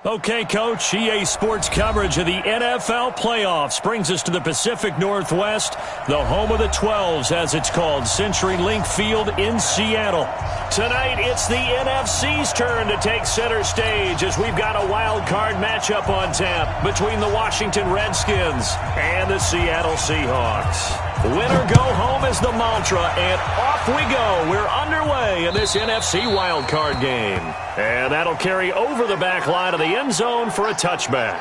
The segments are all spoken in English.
Okay, Coach, EA Sports coverage of the NFL playoffs brings us to the Pacific Northwest, the home of the 12s, as it's called, CenturyLink Field in Seattle. Tonight, it's the NFC's turn to take center stage as we've got a wild card matchup on tap between the Washington Redskins and the Seattle Seahawks. Win or go home is the mantra, and off we go. We're underway in this NFC wild card game. And that'll carry over the back line of the end zone for a touchback.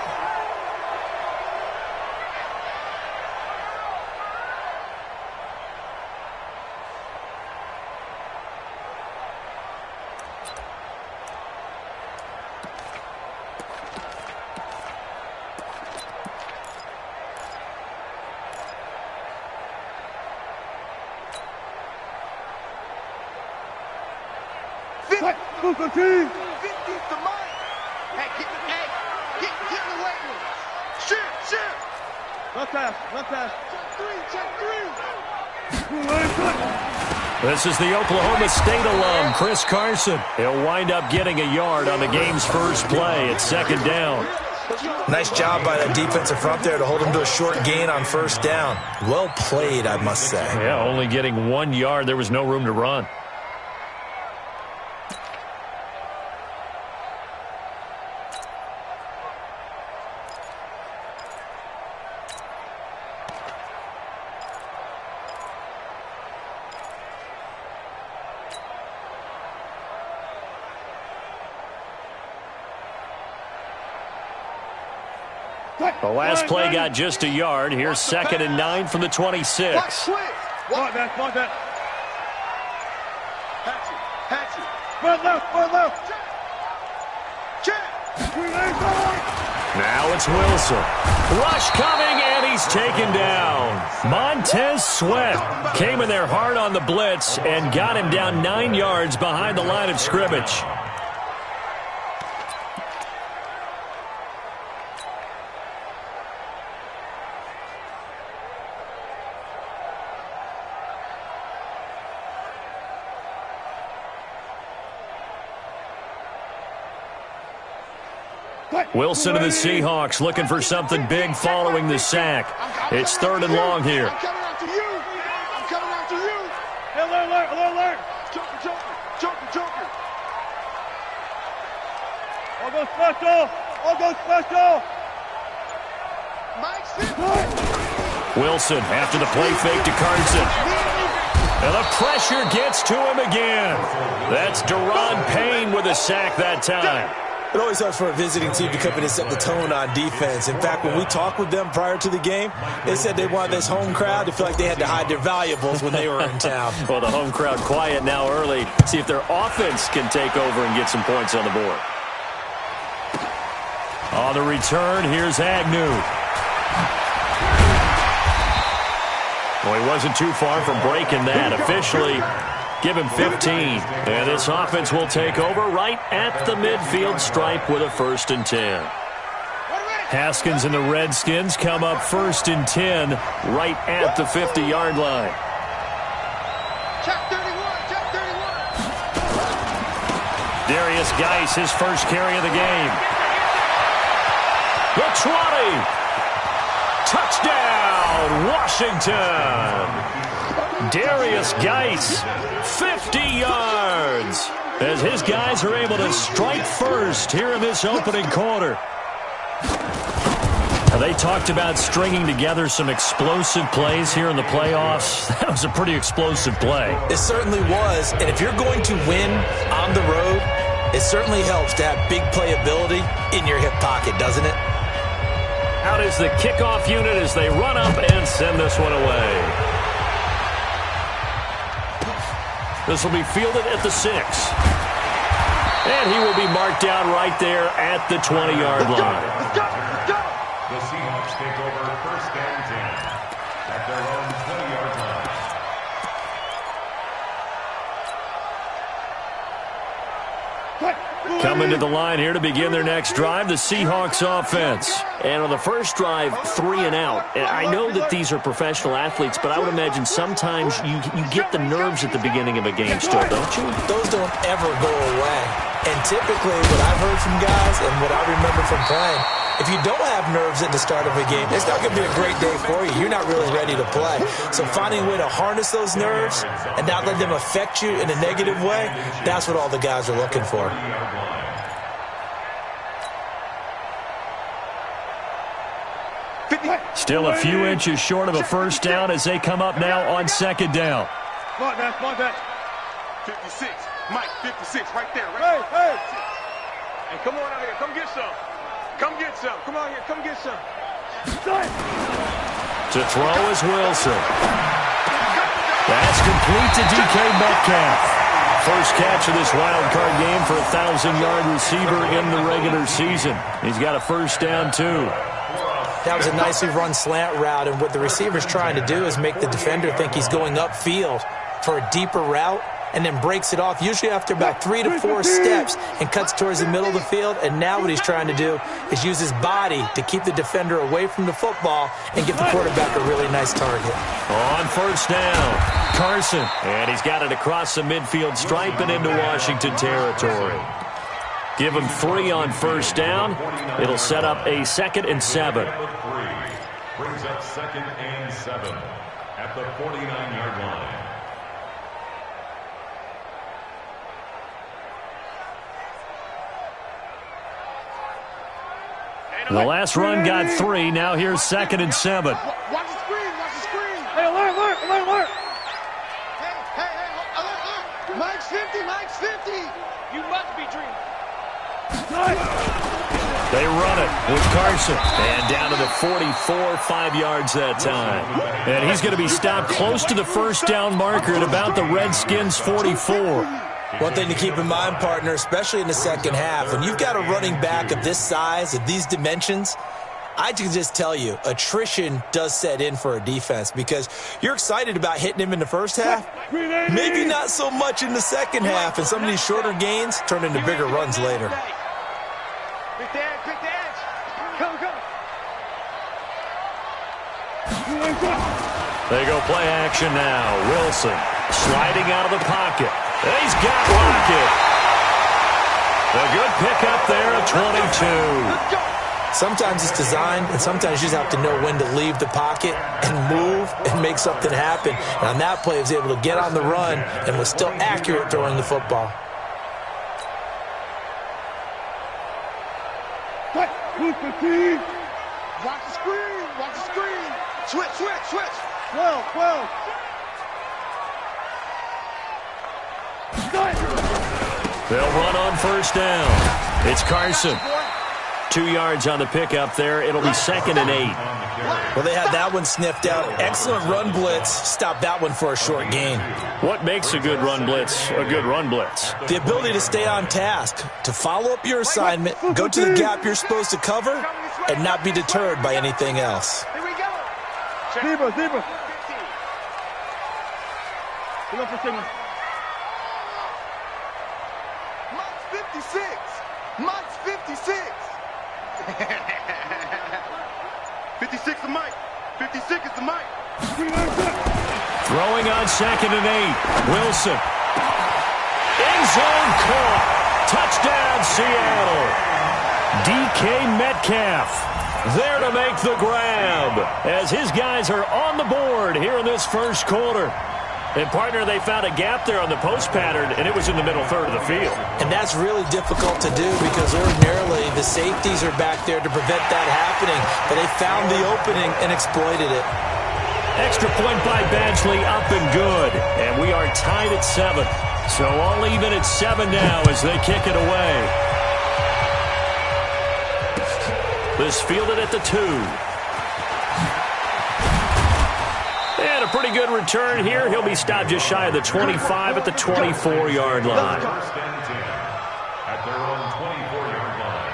This is the Oklahoma State alum, Chris Carson. He'll wind up getting a yard on the game's first play at second down. Nice job by that defensive front there to hold him to a short gain on first down. Well played, I must say. Yeah, only getting 1 yard. There was no room to run. The last play got just a yard. Here's 2nd and 9 from the 26. Patch it. Run left. Now it's Wilson. Rush coming, and he's taken down. Montez Sweat came in there hard on the blitz and got him down 9 yards behind the line of scrimmage. Wilson and the Seahawks looking for something big following the sack. It's 3rd and long here. I'm coming after you. Alert. Joker. I'll go special. Wilson after the play fake to Carson. And the pressure gets to him again. That's Deron Payne with a sack that time. It always helps for a visiting team to come in and set the tone on defense. In fact, when we talked with them prior to the game, they said they wanted this home crowd to feel like they had to hide their valuables when they were in town. Well, the home crowd quiet now early. See if their offense can take over and get some points on the board. On the return, here's Agnew. Well, he wasn't too far from breaking that. Officially, give him 15. And this offense will take over right at the midfield stripe with a 1st and 10. Haskins and the Redskins come up 1st and 10 right at the 50-yard line. Check 31. Darius Geis, his first carry of the game. The 20. Touchdown, Washington. Darius Geis, 50 yards, as his guys are able to strike first here in this opening quarter. Now, they talked about stringing together some explosive plays here in the playoffs. That was a pretty explosive play. It certainly was, and if you're going to win on the road, it certainly helps to have big playability in your hip pocket, doesn't it? Out is the kickoff unit as they run up and send this one away. This will be fielded at the 6. And he will be marked down right there at the 20-yard line. Let's go. The Seahawks take over 1st and 10 at their own 20-yard line. Coming to the line here to begin their next drive, the Seahawks offense. And on the first drive, 3 and out. And I know that these are professional athletes, but I would imagine sometimes you get the nerves at the beginning of a game still, don't you? Those don't ever go away. And typically what I've heard from guys and what I remember from playing, if you don't have nerves at the start of a game, it's not going to be a great day for you. You're not really ready to play. So finding a way to harness those nerves and not let them affect you in a negative way, that's what all the guys are looking for. Still a few inches short of a first down as they come up now on second down. Come on, back. 56. Mike, 56, right there. Right Hey. Hey, come on out here. Come get some. Come get some. Come out here. Come get some. To throw is Wilson. That's complete to DK Metcalf. First catch of this wild card game for a 1,000-yard receiver in the regular season. He's got a first down, too. That was a nicely run slant route, and what the receiver's trying to do is make the defender think he's going upfield for a deeper route and then breaks it off, usually after about 3 to 4 steps, and cuts towards the middle of the field. And now what he's trying to do is use his body to keep the defender away from the football and give the quarterback a really nice target. On first down, Carson. And he's got it across the midfield stripe and into Washington territory. Give him 3 on first down. It'll set up a 2nd and 7. Brings up 2nd and 7 at the 49-yard line. The last run got 3. Now here's 2nd and 7. Watch the screen. Hey, alert. Hey, alert. Mike's 50. You must be dreaming. They run it with Carson. And down to the 44, 5 yards that time. And he's going to be stopped close to the first down marker at about the Redskins' 44. One thing to keep in mind, partner, especially in the second half, when you've got a running back of this size, of these dimensions, I can just tell you, attrition does set in for a defense because you're excited about hitting him in the first half, maybe not so much in the second half, and some of these shorter gains turn into bigger runs later. Quick edge. Come. They go play action now. Wilson sliding out of the pocket. And he's got Lockett. A good pickup there at 22. Sometimes it's designed, and sometimes you just have to know when to leave the pocket and move and make something happen. And on that play, he was able to get on the run and was still accurate throwing the football. Watch the screen. Switch. 12. They'll run on first down. It's Carson. 2 yards on the pickup there. It'll be 2nd and 8. Well, they had that one sniffed out. Excellent run blitz. Stopped that one for a short gain. What makes a good run blitz a good run blitz? The ability to stay on task, to follow up your assignment, go to the gap you're supposed to cover, and not be deterred by anything else. Here we go. Zebra. Look for signal. Mike's 56. 56 is Mike. 56 is the Mike. Throwing on 2nd and 8. Wilson. End zone caught. Touchdown, Seattle. DK Metcalf there to make the grab as his guys are on the board here in this first quarter. And, partner, they found a gap there on the post pattern, and it was in the middle third of the field. And that's really difficult to do because ordinarily the safeties are back there to prevent that happening. But they found the opening and exploited it. Extra point by Badgley, up and good. And we are tied at 7. So all even at 7 now as they kick it away. This fielded at the 2. And a pretty good return here. He'll be stopped just shy of the 25 at the 24-yard line. First and 10 at their own 24-yard line.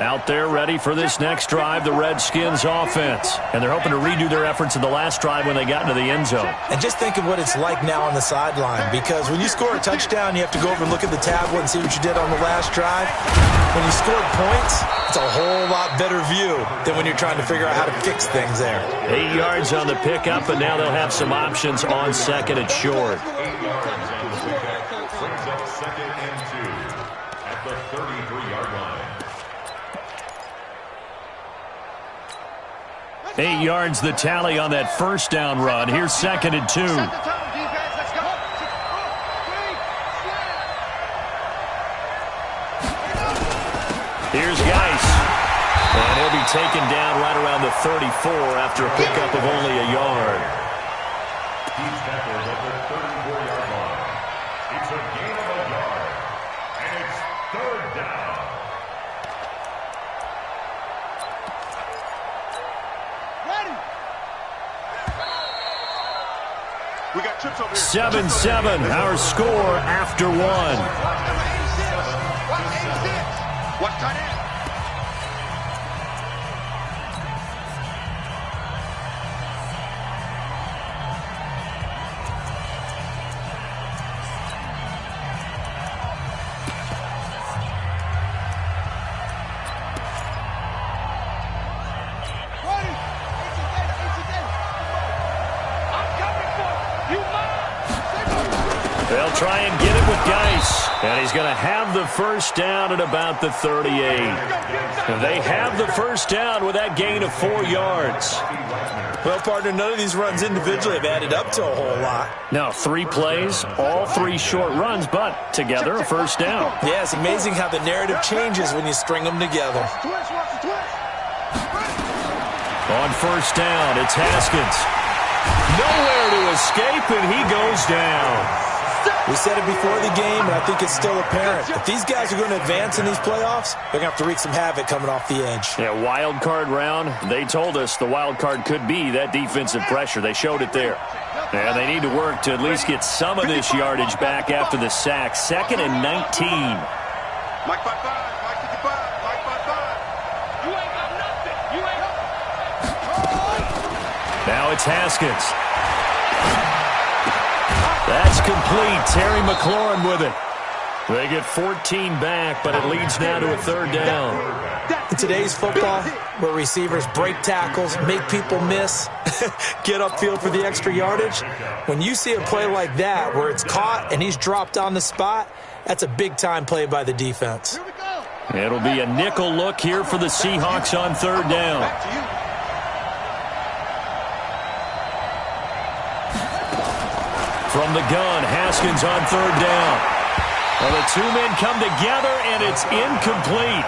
Out there ready for this next drive, the Redskins offense. And they're hoping to redo their efforts in the last drive when they got into the end zone. And just think of what it's like now on the sideline, because when you score a touchdown, you have to go over and look at the tablet and see what you did on the last drive. When you scored points, it's a whole lot better view than when you're trying to figure out how to fix things there. 8 yards on the pickup, and now they'll have some options on second and short. 8 yards on the pickup brings up second and 2 at the 33-yard line. 8 yards the tally on that first down run. Here's second and 2. Here's Geis. And he'll be taken down right around the 34 after a pickup of only a yard. He's tackled at the 34-yard line. It's a gain of a yard. And it's third down. We got trips over here. 7-7, our score after one. Watch tight end. They'll try and get it with Geis. And he's going to have the first down at about the 38. They have the first down with that gain of 4 yards. Well, partner, none of these runs individually have added up to a whole lot. Now, 3 plays, all 3 short runs, but together a first down. Yeah, it's amazing how the narrative changes when you string them together. On first down, it's Haskins. Nowhere to escape, and he goes down. We said it before the game, and I think it's still apparent. If these guys are going to advance in these playoffs, they're going to have to wreak some havoc coming off the edge. Yeah, wild card round. They told us the wild card could be that defensive pressure. They showed it there. And they need to work to at least get some of this yardage back after the sack. 2nd and 19. Mike 5-5, Mike 55, Mike 5-5. You ain't got nothing. You ain't got. Now it's Haskins. That's complete. Terry McLaurin with it. They get 14 back, but it leads now to a third down. In today's football, where receivers break tackles, make people miss, get upfield for the extra yardage, when you see a play like that where it's caught and he's dropped on the spot, that's a big-time play by the defense. It'll be a nickel look here for the Seahawks on third down. From the gun, Haskins on third down. Well, the 2 men come together, and it's incomplete.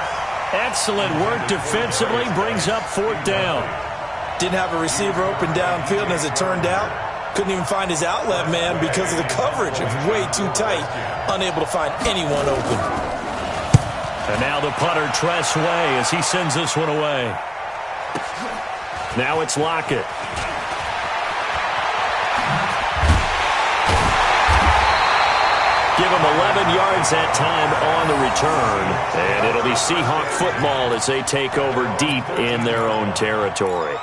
Excellent work defensively, brings up 4th down. Didn't have a receiver open downfield, and as it turned out, couldn't even find his outlet man because of the coverage. It was way too tight, unable to find anyone open. And now the punter, Tress Way, as he sends this one away. Now it's Lockett. Give him 11 yards that time on the return. And it'll be Seahawk football as they take over deep in their own territory.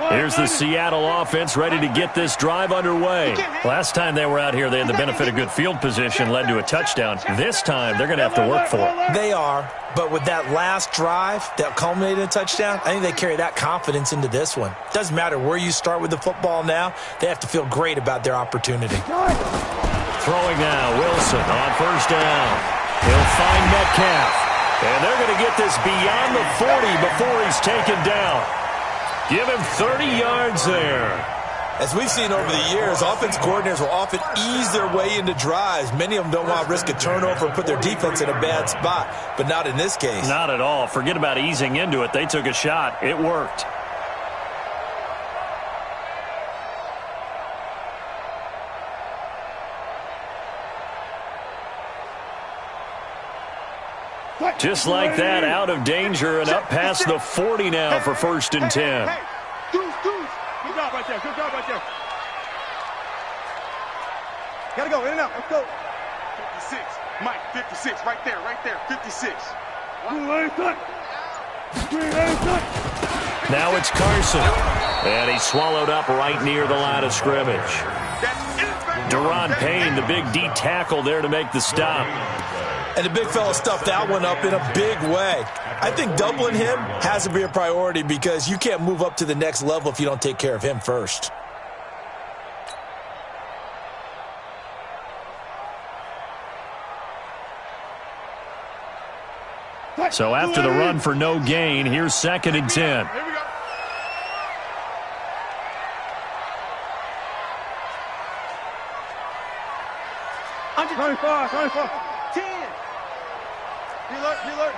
Here's the Seattle offense ready to get this drive underway. Last time they were out here, they had the benefit of good field position, led to a touchdown. This time, they're going to have to work for it. They are, but with that last drive that culminated in a touchdown, I think they carry that confidence into this one. Doesn't matter where you start with the football now, they have to feel great about their opportunity. Throwing now, Wilson on first down. He'll find Metcalf. And they're going to get this beyond the 40 before he's taken down. Give him 30 yards there. As we've seen over the years, offense coordinators will often ease their way into drives. Many of them don't want to risk a turnover and put their defense in a bad spot, but not in this case. Not at all. Forget about easing into it. They took a shot. It worked. Just like that, out of danger and up past the 40 now for 1st and 10. Hey, Deuce. Good job right there. Good job right there. Gotta go, in and out. Let's go. 56. Mike, 56. Right there, 56. Now it's Carson. And he's swallowed up right near the line of scrimmage. Deron Payne, the big D tackle there to make the stop. And the big fella stuffed that one up in a big way. I think doubling him has to be a priority because you can't move up to the next level if you don't take care of him first. So after the run for no gain, here's 2nd and 10. Here we go. Under 25. 10. Be alert.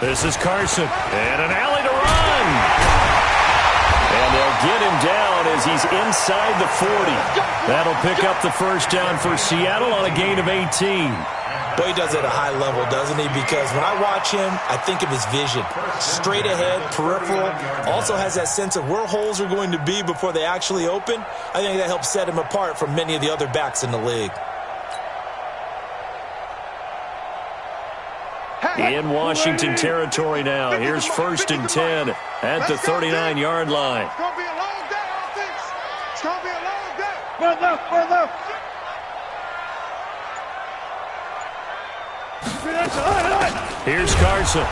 This is Carson. And an alley to run. And they'll get him down as he's inside the 40. That'll pick up the first down for Seattle on a gain of 18. But he does it at a high level, doesn't he? Because when I watch him, I think of his vision. Straight ahead, peripheral. Also has that sense of where holes are going to be before they actually open. I think that helps set him apart from many of the other backs in the league. In Washington territory now. Here's 1st and 10 at the 39-yard line. It's going to be a long day, offense. It's going to be a long day. Run left. Here's Carson.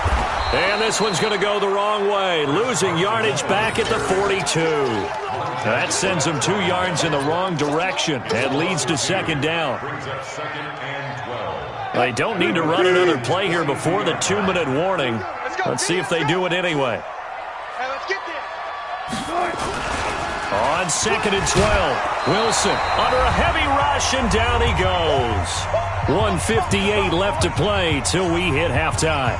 And this one's going to go the wrong way. Losing yardage back at the 42. That sends them 2 yards in the wrong direction and leads to 2nd down. They don't need to run another play here before the 2-minute warning. Let's see if they do it anyway. Hey, let's get there. On 2nd and 12, Wilson under a heavy rush, and down he goes. 1:58 left to play till we hit halftime.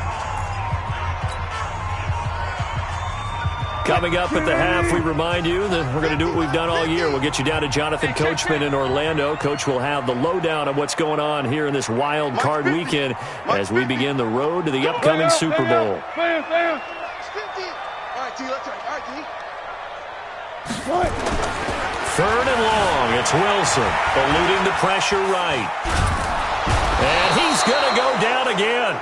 Coming up at the half, we remind you that we're going to do what we've done all year. We'll get you down to Jonathan Coachman in Orlando. Coach will have the lowdown of what's going on here in this wild card weekend as we begin the road to the upcoming Super Bowl. All right, T, let's try. All right, T. 3rd and long. It's Wilson eluding the pressure right. And he's going to go down again.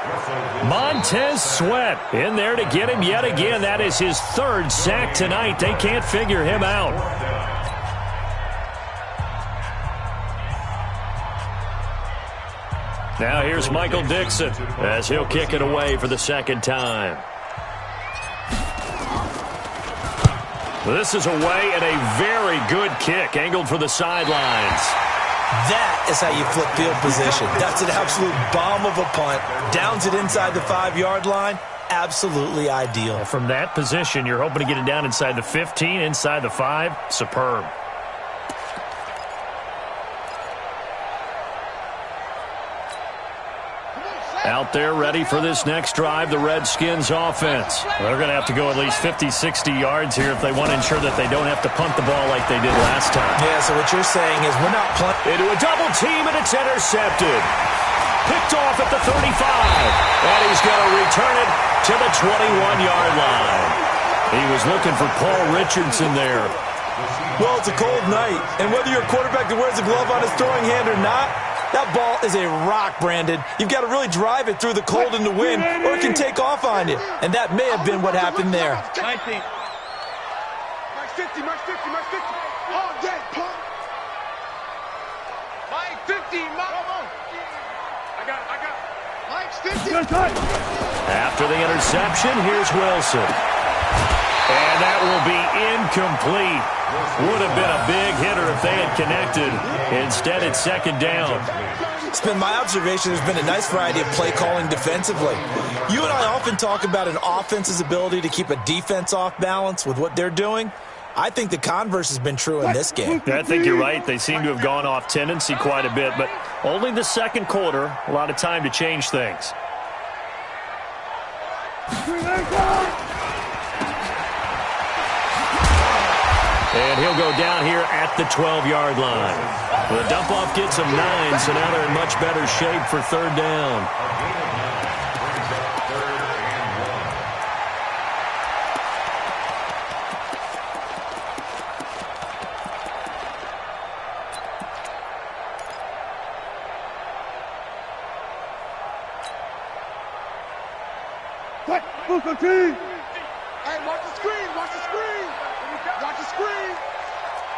Montez Sweat in there to get him yet again. That is his 3rd sack tonight. They can't figure him out. Now here's Michael Dixon as he'll kick it away for the 2nd time. This is away and a very good kick angled for the sidelines. That is how you flip field position. That's an absolute bomb of a punt. Downs it inside the 5-yard line. Absolutely ideal. From that position, you're hoping to get it down inside the 15, inside the 5. Superb. Out there ready for this next drive, the Redskins offense. They're going to have to go at least 50, 60 yards here if they want to ensure that they don't have to punt the ball like they did last time. Yeah, so what you're saying is we're not punting. Into a double team, and it's intercepted. Picked off at the 35. And he's going to return it to the 21-yard line. He was looking for Paul Richardson there. Well, it's a cold night, and whether you're a quarterback that wears a glove on his throwing hand or not, that ball is a rock, Brandon. You've got to really drive it through the cold and the wind, or it can take off on you. And that may have been what happened there. 19. Mike 50, Mike 50, Mike 50. All day, pump. Mike 50, Mike. I got it. Mike's 50. After the interception, here's Wilson. And that will be incomplete. Would have been a big hitter if they had connected. Instead, it's 2nd down. It's been my observation there's been a nice variety of play calling defensively. You and I often talk about an offense's ability to keep a defense off balance with what they're doing. I think the converse has been true in this game. I think you're right. They seem to have gone off tendency quite a bit, but only the 2nd quarter, a lot of time to change things. And he'll go down here at the 12-yard line. The dump-off gets him 9, so now they're in much better shape for 3rd down. Hey, watch the screen, watch the screen. Watch the screen.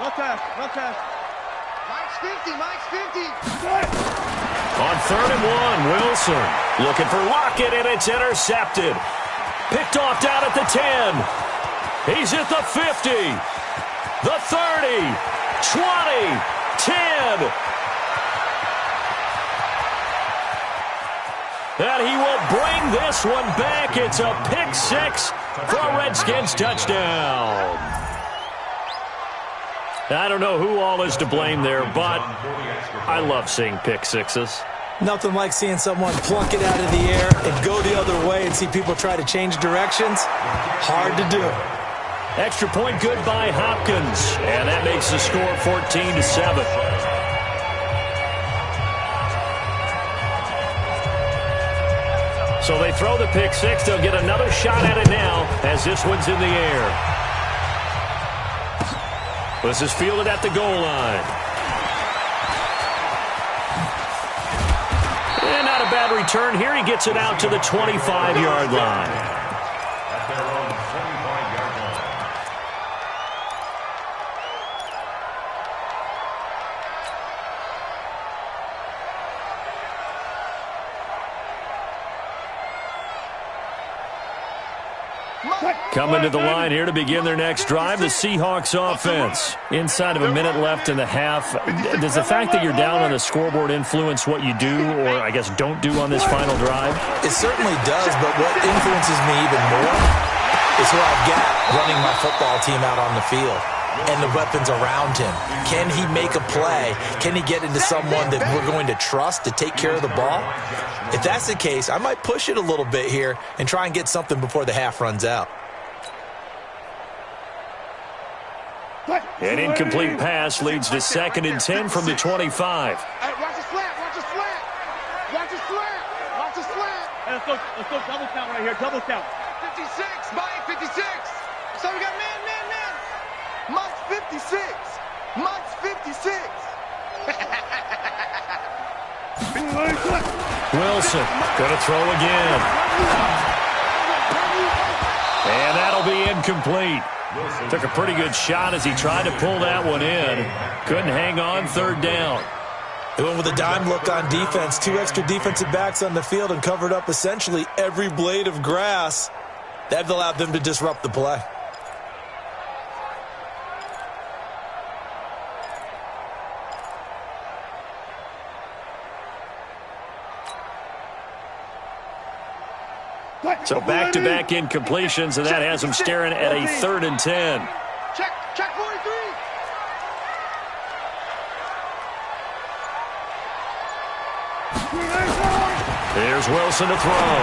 No pass, no pass. Mike's 50, Mike's 50. On 3rd and 1, Wilson looking for Lockett, and it's intercepted. Picked off down at the 10. He's at the 50, the 30, 20, 10. And he will bring this one back. It's a pick 6 for a Redskins touchdown. I don't know who all is to blame there, but I love seeing pick sixes. Nothing like seeing someone plunk it out of the air and go the other way and see people try to change directions. Hard to do. Extra point good by Hopkins, and that makes the score 14-7. So they throw the pick 6. They'll get another shot at it now as this one's in the air. This is fielded at the goal line. And not a bad return here. He gets it out to the 25-yard line. At their own 25-yard line. Coming to the line here to begin their next drive, the Seahawks offense. Inside of a minute left in the half. Does the fact that you're down on the scoreboard influence what you do, or I guess don't do on this final drive? It certainly does, but what influences me even more is who I've got running my football team out on the field and the weapons around him. Can he make a play? Can he get into someone that we're going to trust to take care of the ball? If that's the case, I might push it a little bit here and try and get something before the half runs out. An incomplete pass leads to 2nd and 10 from the 25. Hey, watch the slant, watch the slant. Watch the slant, watch the slant. Hey, let's go double count right here, double count. 56, Mike, 56. So we got man. Mike's 56. Mike's 56. Wilson going to throw again. And that'll be incomplete. Took a pretty good shot as he tried to pull that one in. Couldn't hang on 3rd down. They went with a dime look on defense. 2 extra defensive backs on the field and covered up essentially every blade of grass. That allowed them to disrupt the play. So back-to-back incompletions, and that has him staring at a 3rd and 10. Check 43. There's Wilson to throw.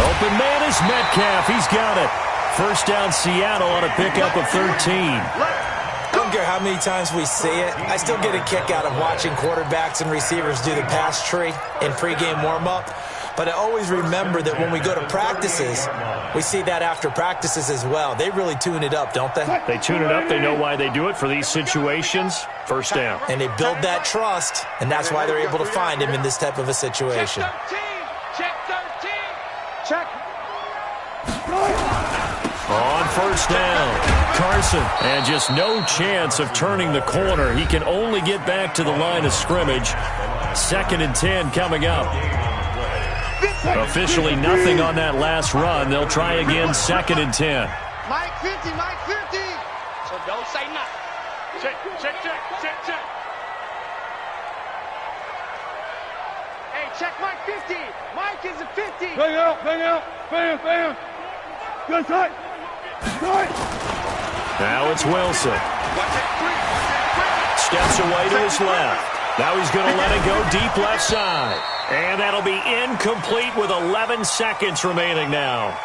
Open man is Metcalf. He's got it. First down Seattle on a pickup of 13. I don't care how many times we see it. I still get a kick out of watching quarterbacks and receivers do the pass tree in pregame warm-up. But I always remember that when we go to practices, we see that after practices as well. They really tune it up, don't they? They tune it up. They know why they do it for these situations. First down. And they build that trust, and that's why they're able to find him in this type of a situation. Check 13. Check. On first down, Carson. And just no chance of turning the corner. He can only get back to the line of scrimmage. 2nd and 10 coming up. Officially nothing on that last run. They'll try again 2nd and 10. Mike 50, Mike 50. So don't say nothing. Check. Hey, check Mike 50. Mike is a 50. Bang out. Bam. Good tight. Now it's Wilson. Steps away to his left. Now he's going to let it go deep left side. And that'll be incomplete with 11 seconds remaining now.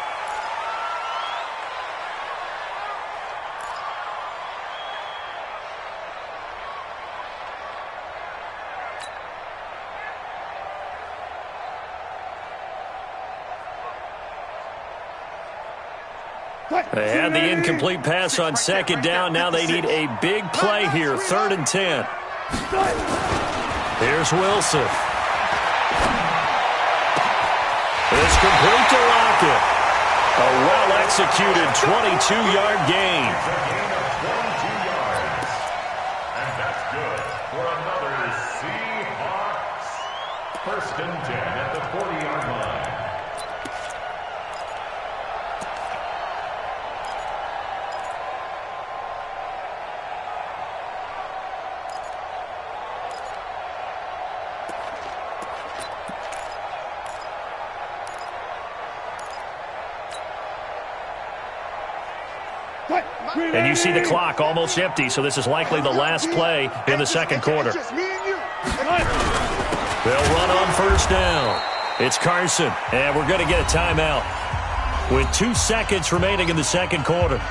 They had the incomplete pass on 2nd down. Now they need a big play here. 3rd and 10. Here's Wilson. It's complete to Lockett. second. A well-executed 22-yard gain. It's a gain of 22 yards. And that's good for another Seahawks. 1st and 10 at the 40-yard line. And you see the clock almost empty, so this is likely the last play in the second quarter. Just me and you. They'll run on 1st down. It's Carson, and we're going to get a timeout with 2 seconds remaining in the second quarter.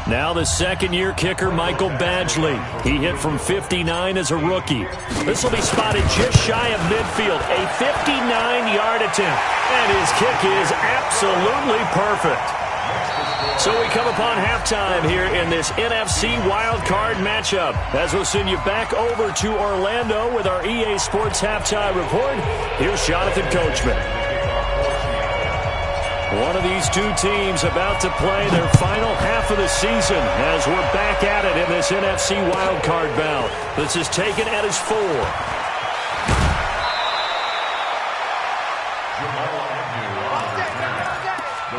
Now the second-year kicker, Michael Badgley. He hit from 59 as a rookie. This will be spotted just shy of midfield, a 59-yard attempt. And his kick is absolutely perfect. So we come upon halftime here in this NFC wildcard matchup. As we'll send you back over to Orlando with our EA Sports Halftime Report, here's Jonathan Coachman. One of these two teams about to play their final half of the season as we're back at it in this NFC wildcard bout. This is taken at his 4. The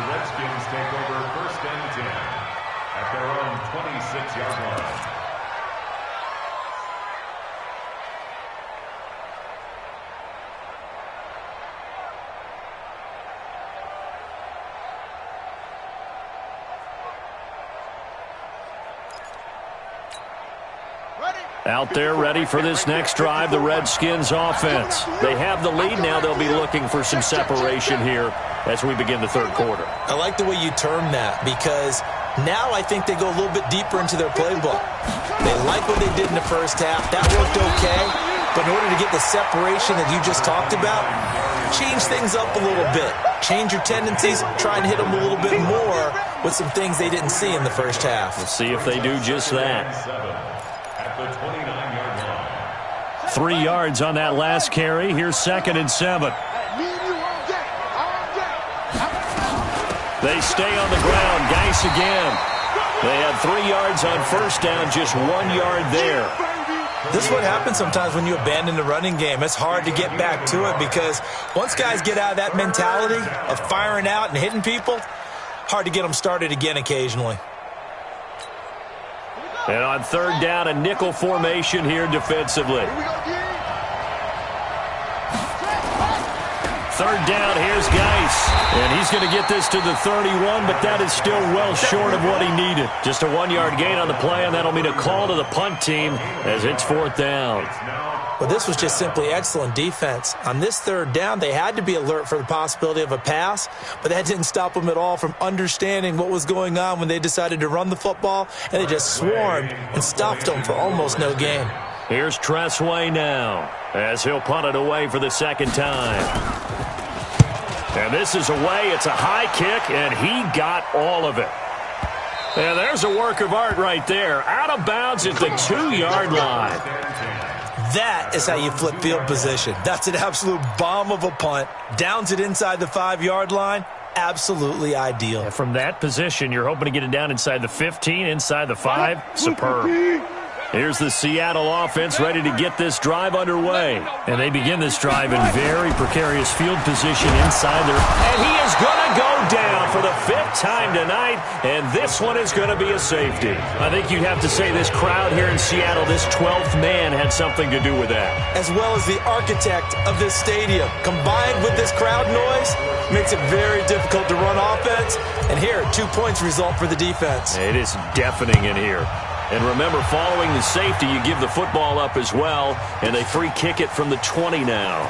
Redskins take over 1st and 10 at their own 26-yard line. Out there ready for this next drive, the Redskins offense. They have the lead now. They'll be looking for some separation here as we begin the third quarter. I like the way you term that because now I think they go a little bit deeper into their playbook. They like what they did in the first half. That worked okay. But in order to get the separation that you just talked about, change things up a little bit. Change your tendencies. Try and hit them a little bit more with some things they didn't see in the first half. Let's see if they do just that. The 29-yard line. 3 yards on that last carry. Here's 2nd and 7. They stay on the ground. Geis again. They had 3 yards on 1st down, just 1 yard there. This is what happens sometimes when you abandon the running game. It's hard to get back to it because once guys get out of that mentality of firing out and hitting people, hard to get them started again occasionally. And on 3rd down, a nickel formation here defensively. 3rd down, here's Geis. And he's going to get this to the 31, but that is still well short of what he needed. Just a 1-yard gain on the play, and that'll mean a call to the punt team as it's 4th down. Well, this was just simply excellent defense. On this 3rd down, they had to be alert for the possibility of a pass, but that didn't stop them at all from understanding what was going on when they decided to run the football, and they just swarmed and stuffed them for almost no gain. Here's Tressway now as he'll punt it away for the 2nd time. And this is away. It's a high kick, and he got all of it. And there's a work of art right there. Out of bounds at the 2-yard line. That is how you flip field position. That's an absolute bomb of a punt. Downs it inside the 5-yard line. Absolutely ideal. Yeah, from that position, you're hoping to get it down inside the 15, inside the 5. Superb. Here's the Seattle offense ready to get this drive underway. And they begin this drive in very precarious field position inside their... And he is going to go down for the 5th time tonight, and this one is going to be a safety. I think you'd have to say this crowd here in Seattle, this 12th man had something to do with that. As well as the architect of this stadium. Combined with this crowd noise, makes it very difficult to run offense. And here, 2 points result for the defense. It is deafening in here. And remember, following the safety, you give the football up as well, and they free kick it from the 20 now.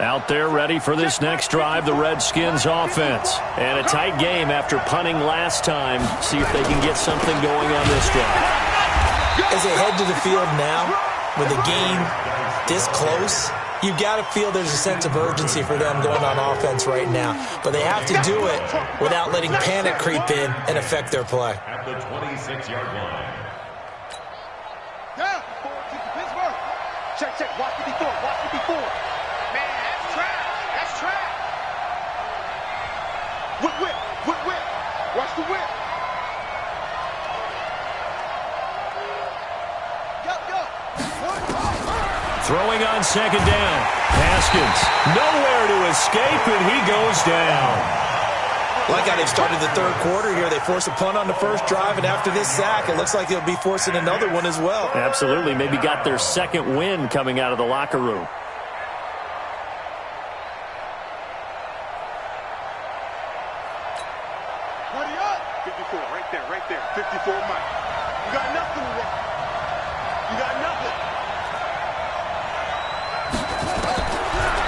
Out there ready for this next drive, the Redskins offense. And a tight game after punting last time. See if they can get something going on this drive. As they head to the field now, with the game this close, you've got to feel there's a sense of urgency for them going on offense right now. But they have to do it without letting panic creep in and affect their play. At the 26-yard line. Down. Pittsburgh. Check. Watch it before. Man, that's trash. Whip. Watch the whip. Go. Throwing on second down. Haskins nowhere to escape, and he goes down. Like how they've started the third quarter here. They force a punt on the first drive, and after this sack, it looks like they'll be forcing another one as well. Absolutely. Maybe got their second win coming out of the locker room. Hurry up. 54, right there. 54 Mike. You got nothing to work. You got nothing.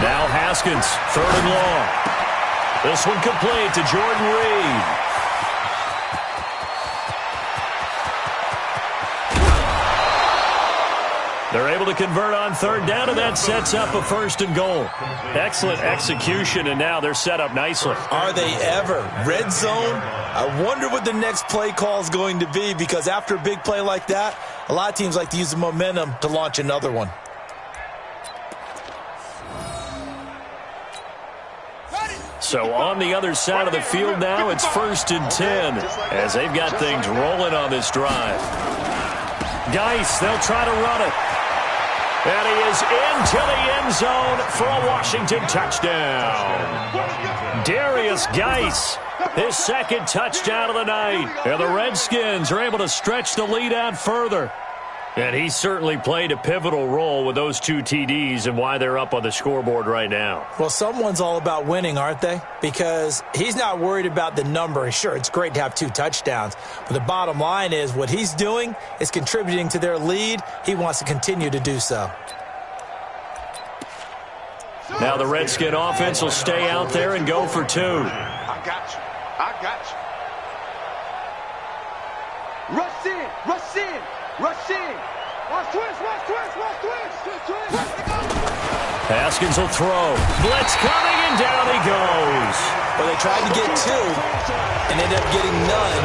Now Haskins, 3rd and long. This one complete to Jordan Reed. They're able to convert on 3rd down, and that sets up a 1st and goal. Excellent execution, and now they're set up nicely. Are they ever? Red zone? I wonder what the next play call is going to be, because after a big play like that, a lot of teams like to use the momentum to launch another one. So on the other side of the field now, it's 1st and 10 as they've got things rolling on this drive. Geis, they'll try to run it. And he is into the end zone for a Washington touchdown. Darius Geis, his 2nd touchdown of the night. And the Redskins are able to stretch the lead out further. And he certainly played a pivotal role with those 2 TDs and why they're up on the scoreboard right now. Well, someone's all about winning, aren't they? Because he's not worried about the number. Sure, it's great to have 2 touchdowns. But the bottom line is what he's doing is contributing to their lead. He wants to continue to do so. Now the Redskin offense will stay out there and go for 2. I got you. Rush in. Watch twist. Haskins will throw. Blitz coming, and down he goes. Well, they tried to get 2 and ended up getting none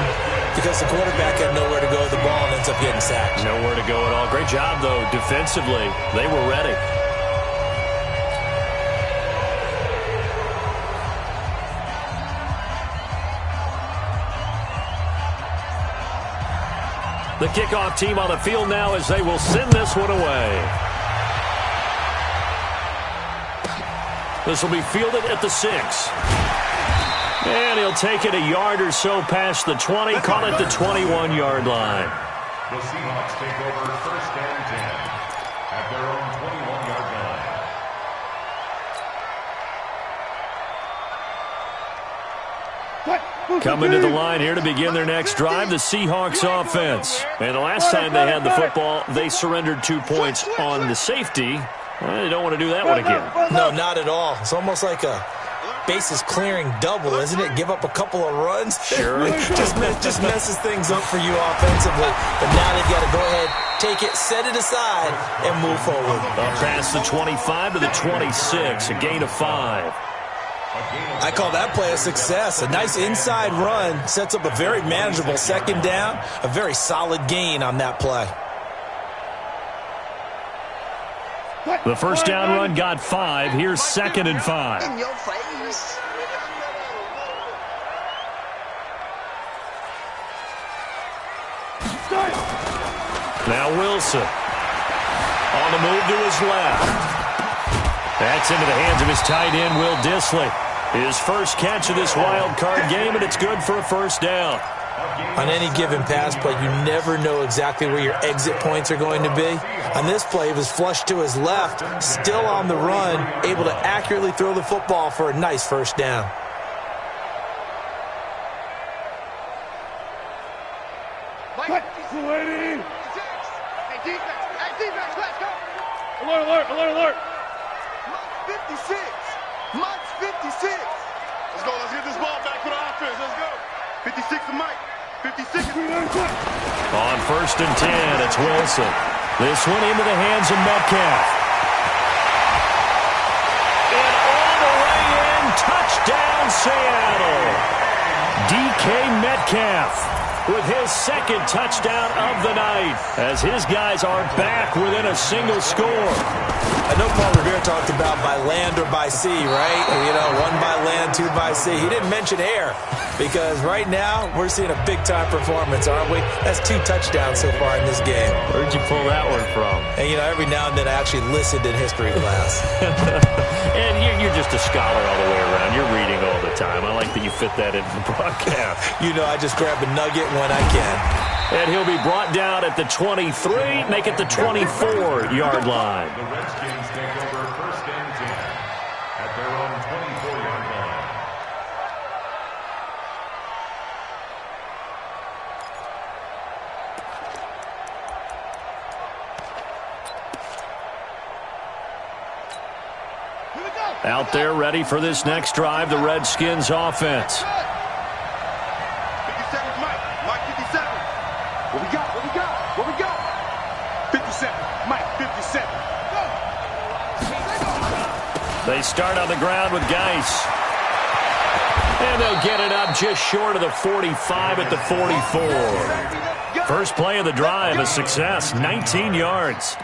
because the quarterback had nowhere to go with the ball and ends up getting sacked. Nowhere to go at all. Great job, though, defensively. They were ready. The kickoff team on the field now as they will send this one away. This will be fielded at the 6. And he'll take it a yard or so past the 20, call it the 21-yard line. The Seahawks take over 1st and 10 at their own 21-yard line. Coming to the line here to begin their next drive, the Seahawks offense. And the last time they had the football, they surrendered 2 points on the safety. Well, they don't want to do that one again. No, not at all. It's almost like a bases clearing double, isn't it? Give up a couple of runs. Sure. just messes things up for you offensively. But now they've got to go ahead, take it, set it aside, and move forward. Up past the 25 to the 26, a gain of 5. I call that play a success. A nice inside run sets up a very manageable 2nd down, a very solid gain on that play. The 1st down run got 5. Here's 2nd and 5. In your face. Now Wilson. On the move to his left. That's into the hands of his tight end, Will Dissly. His first catch of this wild card game, and it's good for a 1st down. On any given pass play, you never know exactly where your exit points are going to be. On this play, he was flushed to his left, still on the run, able to accurately throw the football for a nice 1st down. Mike, waiting. Hey, defense, let's go. Alert. 56. Mike's 56. Let's go. Let's get this ball back for the offense. Let's go. 56 to Mike. 56. On 1st and 10, it's Wilson. This one into the hands of Metcalf. And all the way in, touchdown Seattle. DK Metcalf with his 2nd touchdown of the night as his guys are back within a single score. I know Paul Revere talked about by land or by sea, right? You know, 1 by land, 2 by sea. He didn't mention air because right now we're seeing a big-time performance, aren't we? That's 2 touchdowns so far in this game. Where'd you pull that one from? And, you know, every now and then I actually listened in history class. And you're just a scholar all the way around. You're reading all the time. I like that you fit that into the broadcast. You know, I just grab a nugget when I can. And he'll be brought down at the 23, make it the 24-yard line. The Redskins take over 1st and 10 at their own 24-yard line. Out there ready for this next drive, the Redskins offense. 57 Mike. Mike 57. What we got? What we got? What we got? 57. Mike 57. They start on the ground with Geis. And they'll get it up just short of the 45 at the 44. First play of the drive, a success, 19 yards.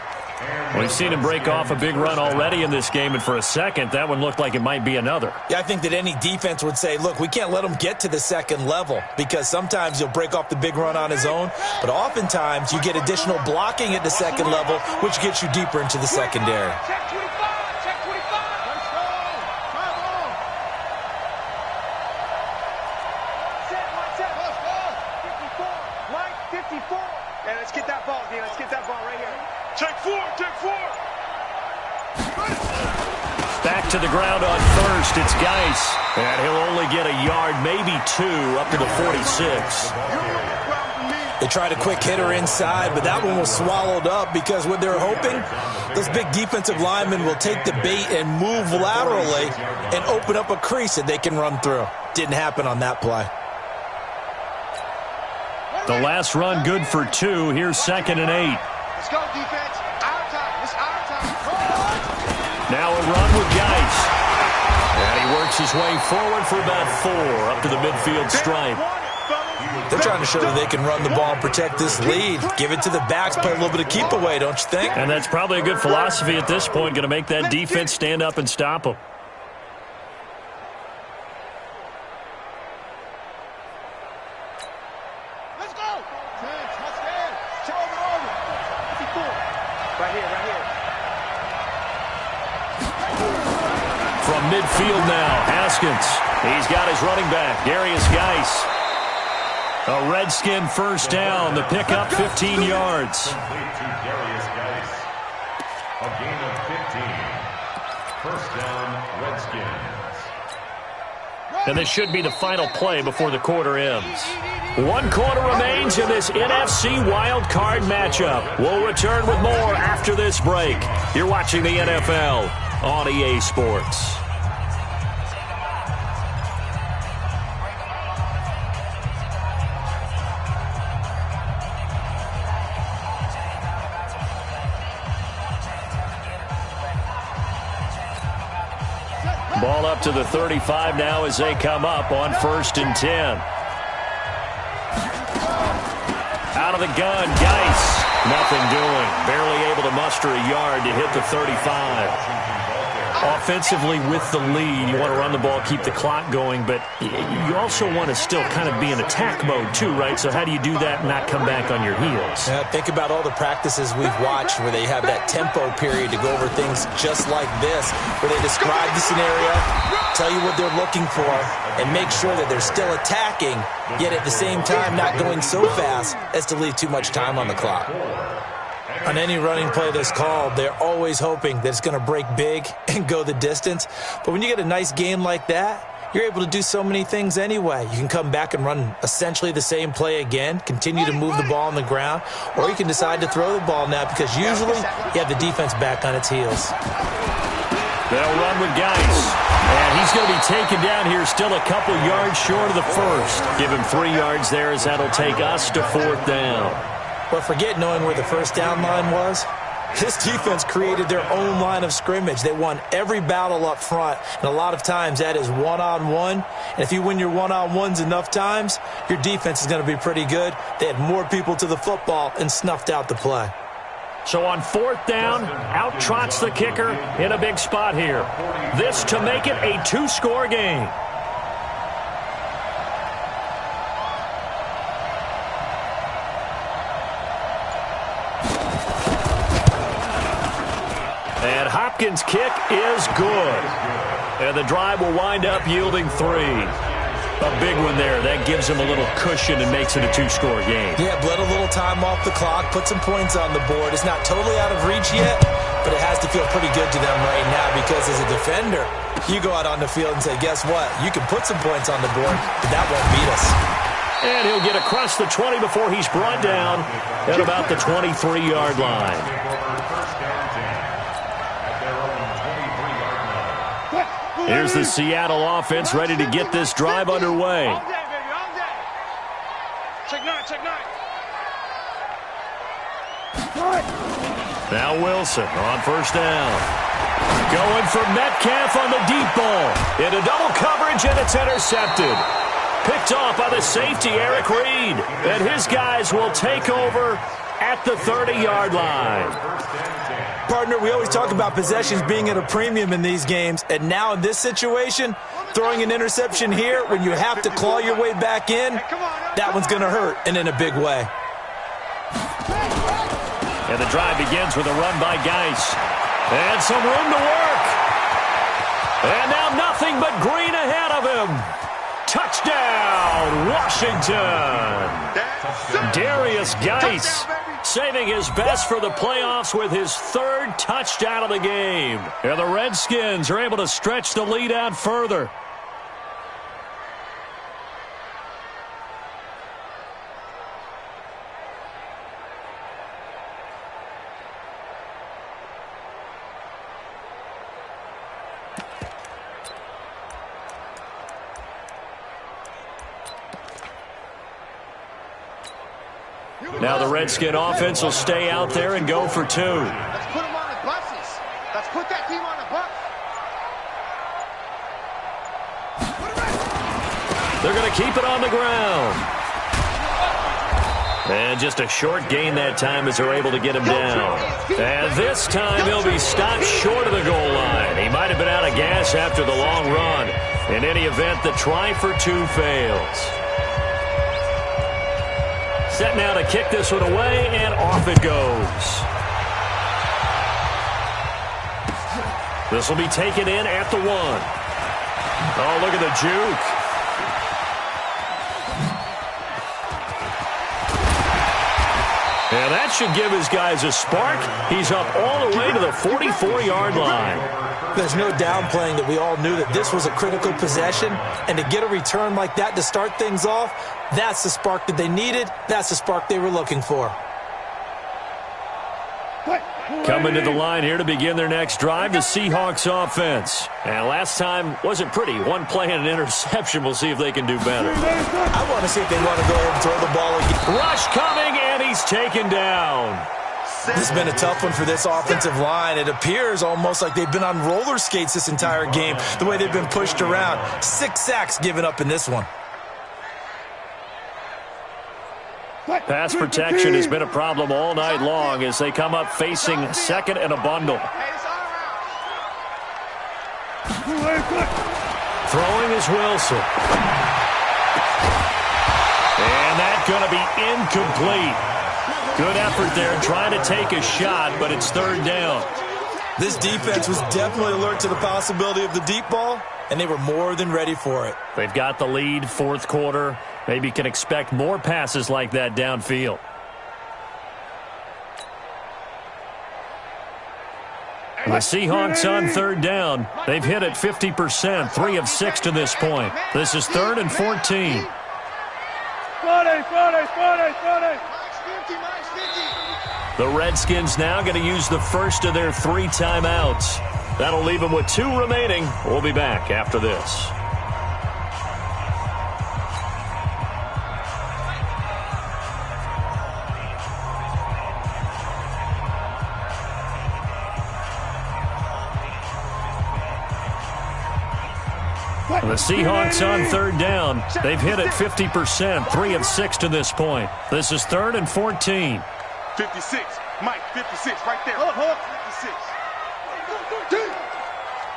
We've seen him break off a big run already in this game, and for a second, that one looked like it might be another. Yeah, I think that any defense would say, look, we can't let him get to the 2nd level because sometimes he'll break off the big run on his own, but oftentimes you get additional blocking at the 2nd level, which gets you deeper into the secondary. Check 25. Check 25. Let's go. Come on. Set. Let's go. 54. Mike 54. Hey, let's get that ball, D. Let's get that ball right here. Check 4. Check 4. Back to the ground on 1st, it's Geis. And he'll only get a yard, maybe 2, up to the 46. They tried a quick hitter inside, but that one was swallowed up because what they're hoping, those big defensive linemen will take the bait and move laterally and open up a crease that they can run through. Didn't happen on that play. The last run good for 2. Here's 2nd and 8. Let's go, defense. Our time. It's our time. Now a run with Geis. And he works his way forward for about 4, up to the midfield stripe. They're trying to show that they can run the ball and protect this lead. Give it to the backs, play a little bit of keep away, don't you think? And that's probably a good philosophy at this point, going to make that defense stand up and stop them. Let's go. Touchdown. Show it over. 54. Right here. From midfield now, Haskins. He's got his running back, Darius Geis. A Redskin first down. The pickup, 15 yards. Complete to Darius Geis. A gain of 15. First down, Redskins. And this should be the final play before the quarter ends. 1 quarter remains in this NFC Wild Card matchup. We'll return with more after this break. You're watching the NFL on EA Sports. Ball up to the 35 now as they come up on 1st and 10. Out of the gun, Geis. Nothing doing. Barely able to muster a yard to hit the 35. Offensively with the lead, you want to run the ball, keep the clock going, but you also want to still kind of be in attack mode too, right? So how do you do that and not come back on your heels? Yeah, think about all the practices we've watched where they have that tempo period to go over things just like this, where they describe the scenario, tell you what they're looking for, and make sure that they're still attacking, yet at the same time not going so fast as to leave too much time on the clock. On any running play that's called, they're always hoping that it's going to break big and go the distance. But when you get a nice game like that, you're able to do so many things anyway. You can come back and run essentially the same play again, continue to move the ball on the ground, or you can decide to throw the ball now because usually you have the defense back on its heels. They'll run with Geis. And he's going to be taken down here still a couple yards short of the first. Give him 3 yards there as that'll take us to 4th down. But forget knowing where the first down line was. This defense created their own line of scrimmage. They won every battle up front, and a lot of times that is one-on-one. And if you win your one-on-ones enough times, your defense is going to be pretty good. They had more people to the football and snuffed out the play. So on 4th down, out trots the kicker in a big spot here. This to make it a 2-score game. And Hopkins' kick is good. And the drive will wind up yielding 3. A big one there. That gives him a little cushion and makes it a 2-score game. Yeah, bled a little time off the clock, put some points on the board. It's not totally out of reach yet, but it has to feel pretty good to them right now because as a defender, you go out on the field and say, guess what? You can put some points on the board, but that won't beat us. And he'll get across the 20 before he's brought down at about the 23-yard line. Here's the Seattle offense ready to get this drive underway. All day, baby, all day. Check 9, check 9. Now Wilson on 1st down. Going for Metcalf on the deep ball. Into double coverage, and it's intercepted. Picked off by the safety, Eric Reed. And his guys will take over at the 30-yard line. Partner, we always talk about possessions being at a premium in these games, and now in this situation, throwing an interception here when you have to claw your way back in, that one's going to hurt, and in a big way. And the drive begins with a run by Geis. And some room to work. And now nothing but green ahead of him. Touchdown, Washington. Darius Geis saving his best for the playoffs with his 3rd touchdown of the game. And the Redskins are able to stretch the lead out further. Now the Redskin offense will stay out there and go for 2. Let's put them on the buses. Let's put that team on the bus. They're going to keep it on the ground. And just a short gain that time as they're able to get him down. And this time he'll be stopped short of the goal line. He might have been out of gas after the long run. In any event, the try for 2 fails. Set now to kick this one away, and off it goes. This will be taken in at the 1. Oh, look at the juke. And that should give his guys a spark. He's up all the way to the 44-yard line. There's no downplaying that we all knew that this was a critical possession, and to get a return like that to start things off, that's the spark that they needed. That's the spark they were looking for. Coming to the line here to begin their next drive, the Seahawks offense. And last time wasn't pretty. One play and an interception. We'll see if they can do better. I want to see if they want to go ahead and throw the ball again. Rush coming, and he's taken down. This has been a tough one for this offensive line. It appears almost like they've been on roller skates this entire game, the way they've been pushed around. 6 sacks given up in this one. Pass protection has been a problem all night long as they come up facing 2nd and a bundle. Throwing is Wilson. And that's going to be incomplete. Good effort there trying to take a shot, but it's 3rd down. This defense was definitely alert to the possibility of the deep ball, and they were more than ready for it. They've got the lead, 4th quarter. Maybe can expect more passes like that downfield. The Seahawks on 3rd down. They've hit it 50%, 3 of 6 to this point. This is 3rd and 14. The Redskins now going to use the first of their 3 timeouts. That'll leave him with 2 remaining. We'll be back after this. The Seahawks on 3rd down. They've hit it 50%, 3 of 6 to this point. This is 3rd and 14. 56. Mike, 56, right there. 56.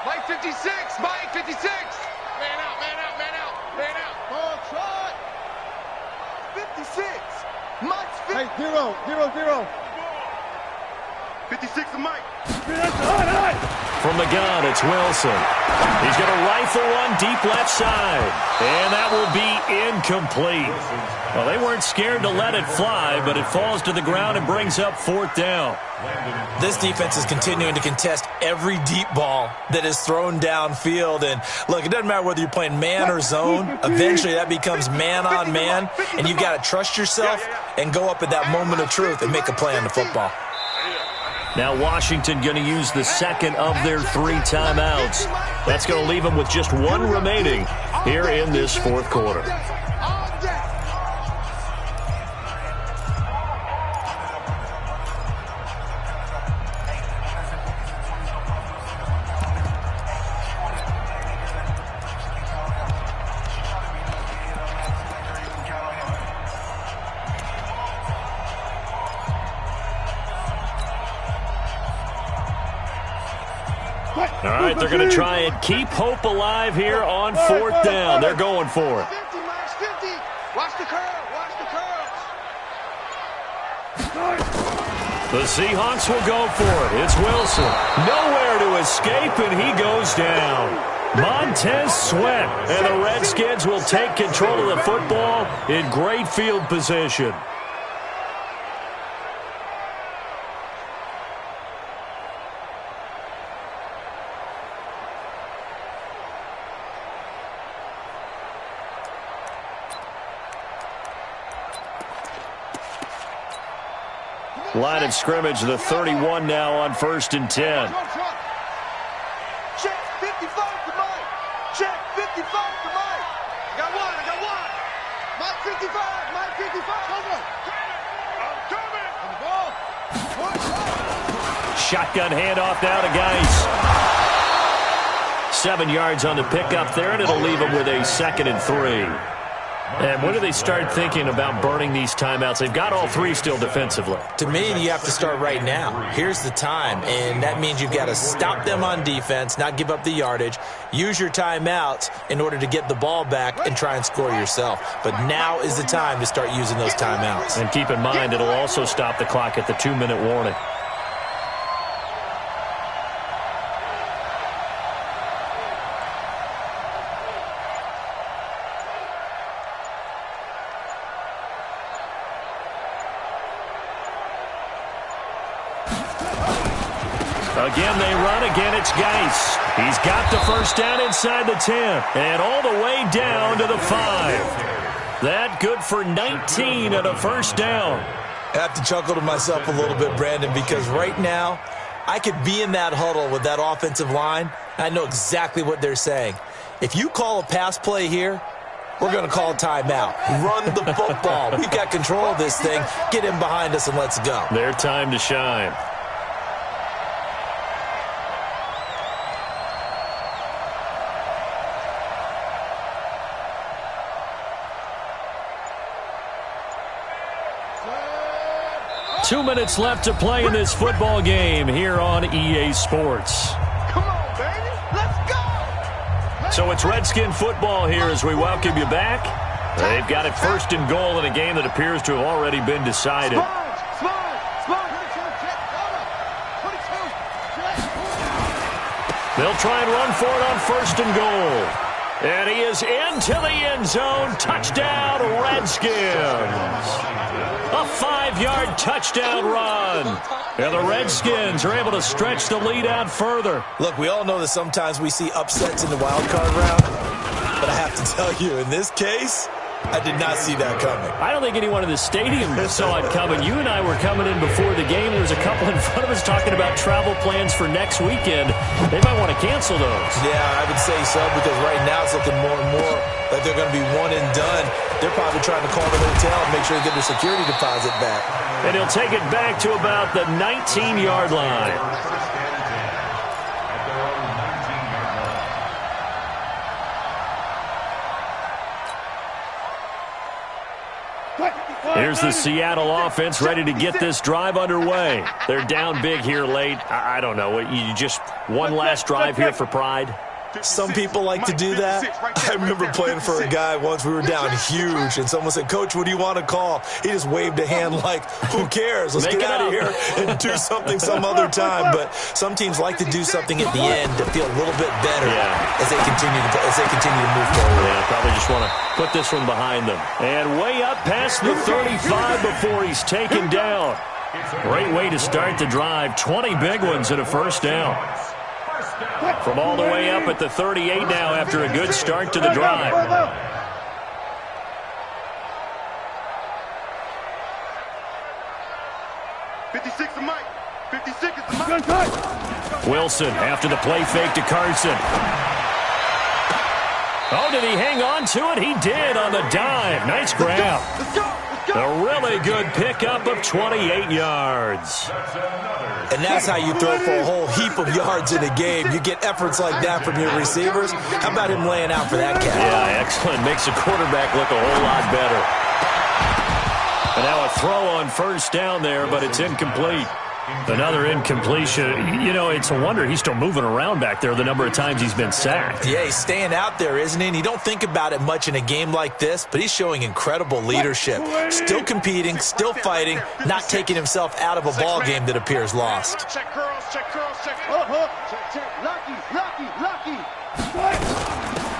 Mike, 56. Mike, 56. Man out, man out, man out, man out. Ball trot. 56. Mike's 50. Hey, 0. 56 to Mike. From the gun, it's Wilson. He's going to rifle one deep left side. And that will be incomplete. Well, they weren't scared to let it fly, but it falls to the ground and brings up 4th down. This defense is continuing to contest every deep ball that is thrown downfield. And, look, it doesn't matter whether you're playing man or zone. Eventually, that becomes man on man. And you've got to trust yourself and go up at that moment of truth and make a play on the football. Now Washington going to use the second of their 3 timeouts. That's going to leave them with just 1 remaining here in this 4th quarter. All right, they're going to try and keep hope alive here on 4th down. They're going for it. 50, Max, 50. Watch the curl. Watch the curl. The Seahawks will go for it. It's Wilson. Nowhere to escape, and he goes down. Montez Sweat. And the Redskins will take control of the football in great field position. Line of scrimmage, the 31 now on 1st and 10. Check 55 to Mike. Check 55 to Mike. I got one. Mike 55. Mike 55. I'm coming. Shotgun handoff now to Geis. 7 yards on the pickup there, and it'll leave them with a 2nd and 3. And when do they start thinking about burning these timeouts? They've got all 3 still defensively. To me, you have to start right now. Here's the time, and that means you've got to stop them on defense, not give up the yardage, use your timeouts in order to get the ball back and try and score yourself. But now is the time to start using those timeouts. And keep in mind, it'll also stop the clock at the 2-minute warning. Again, they run. Again, it's Geis. He's got the 1st down inside the 10. And all the way down to the 5. That good for 19 and a 1st down. I have to chuckle to myself a little bit, Brandon, because right now I could be in that huddle with that offensive line. I know exactly what they're saying. If you call a pass play here, we're going to call a timeout. Run the football. We've got control of this thing. Get in behind us and let's go. Their time to shine. Two minutes left to play in this football game here on EA Sports. Come on, baby. Let's go. So it's Redskin football here as we welcome you back. They've got it 1st and goal in a game that appears to have already been decided. They'll try and run for it on 1st and goal. And he is into the end zone. Touchdown, Redskins. A 5-yard touchdown run. And the Redskins are able to stretch the lead out further. Look, we all know that sometimes we see upsets in the wild card round. But I have to tell you, in this case, I did not see that coming. I don't think anyone in the stadium saw it coming. You and I were coming in before the game. There was a couple in front of us talking about travel plans for next weekend. They might want to cancel those. Yeah, I would say so, because right now it's looking more and more like they're going to be one and done. They're probably trying to call the hotel and make sure they get their security deposit back. And he'll take it back to about the 19-yard line. Here's the Seattle offense ready to get this drive underway. They're down big here late. I don't know. You just one last drive here for pride? Some people like to do that. I remember playing for a guy once. We were down huge, and someone said, "Coach, what do you want to call?" He just waved a hand like, who cares? Let's get out of here and do something some other time. But some teams like to do something at the end to feel a little bit better as they continue to move forward. Yeah, probably just want to put this one behind them. And way up past the 35 before he's taken down. Great way to start the drive. 20 big ones and a first down. From all the way up at the 38 now after a good start to the drive. 56 to Mike. 56 is the Mike. Wilson after the play fake to Carson. Oh, did he hang on to it? He did on the dive. Nice grab. A really good pickup of 28 yards. And that's how you throw for a whole heap of yards in a game. You get efforts like that from your receivers. How about him laying out for that catch? Yeah, excellent. Makes the quarterback look a whole lot better. And now a throw on first down there, but it's incomplete. Another incompletion. You know, it's a wonder he's still moving around back there the number of times he's been sacked. Yeah, he's staying out there, isn't he? And you don't think about it much in a game like this, but he's showing incredible leadership. Still competing, still fighting, not taking himself out of a ball game that appears lost. Check curls, check curls, check. Check. Lucky.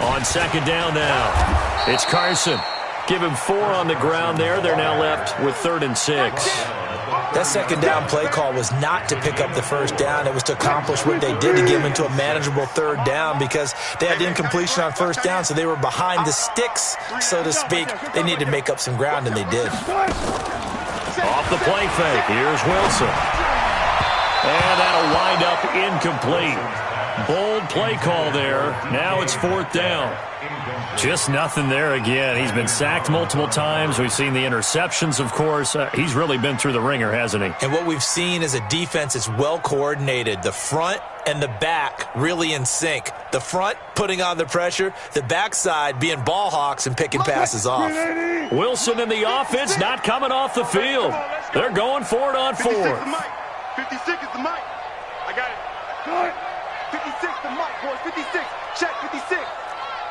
On second down now, it's Carson. Give him 4 on the ground there. They're now left with 3rd and 6. That second down play call was not to pick up the first down. It was to accomplish what they did to get him into a manageable 3rd down, because they had the incompletion on first down, so they were behind the sticks, so to speak. They needed to make up some ground, and they did. Off the play fake, here's Wilson. And that'll wind up incomplete. Bold play call there. Now it's 4th down. Just nothing there again. He's been sacked multiple times. We've seen the interceptions, of course. He's really been through the ringer, hasn't he? And what we've seen is a defense that's well coordinated. The front and the back really in sync. The front putting on the pressure, the backside being ball hawks and picking passes off. Wilson and the offense not coming off the field. They're going for it on 4th. 56 is the Mike. I got it. 56 the Mike, boys. 56. Check 56.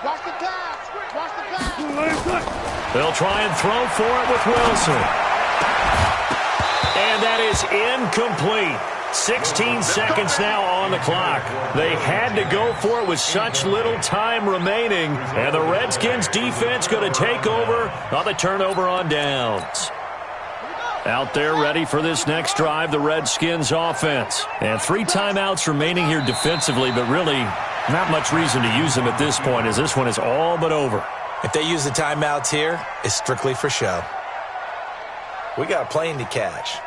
Watch the pass. Watch the pass. They'll try and throw for it with Wilson. And that is incomplete. 16 seconds now on the clock. They had to go for it with such little time remaining. And the Redskins defense going to take over on the turnover on downs. Out there ready for this next drive, the Redskins offense. And 3 timeouts remaining here defensively, but really not much reason to use them at this point, as this one is all but over. If they use the timeouts here, it's strictly for show. We got a plane to catch.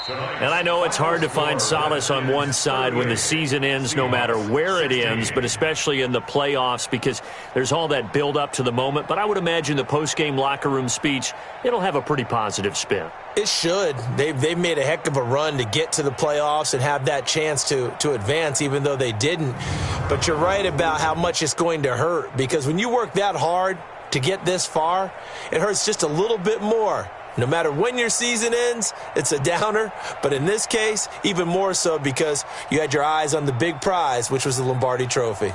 And I know it's hard to find solace on one side when the season ends, no matter where it ends, but especially in the playoffs, because there's all that build up to the moment. But I would imagine the post-game locker room speech, it'll have a pretty positive spin. It should. They've made a heck of a run to get to the playoffs and have that chance to advance, even though they didn't. But you're right about how much it's going to hurt, because when you work that hard to get this far, it hurts just a little bit more. No matter when your season ends, it's a downer. But in this case, even more so, because you had your eyes on the big prize, which was the Lombardi Trophy.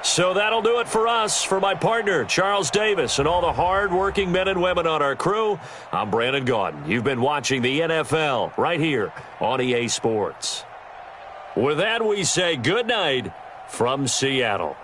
So that'll do it for us. For my partner, Charles Davis, and all the hard-working men and women on our crew, I'm Brandon Gaudin. You've been watching the NFL right here on EA Sports. With that, we say good night from Seattle.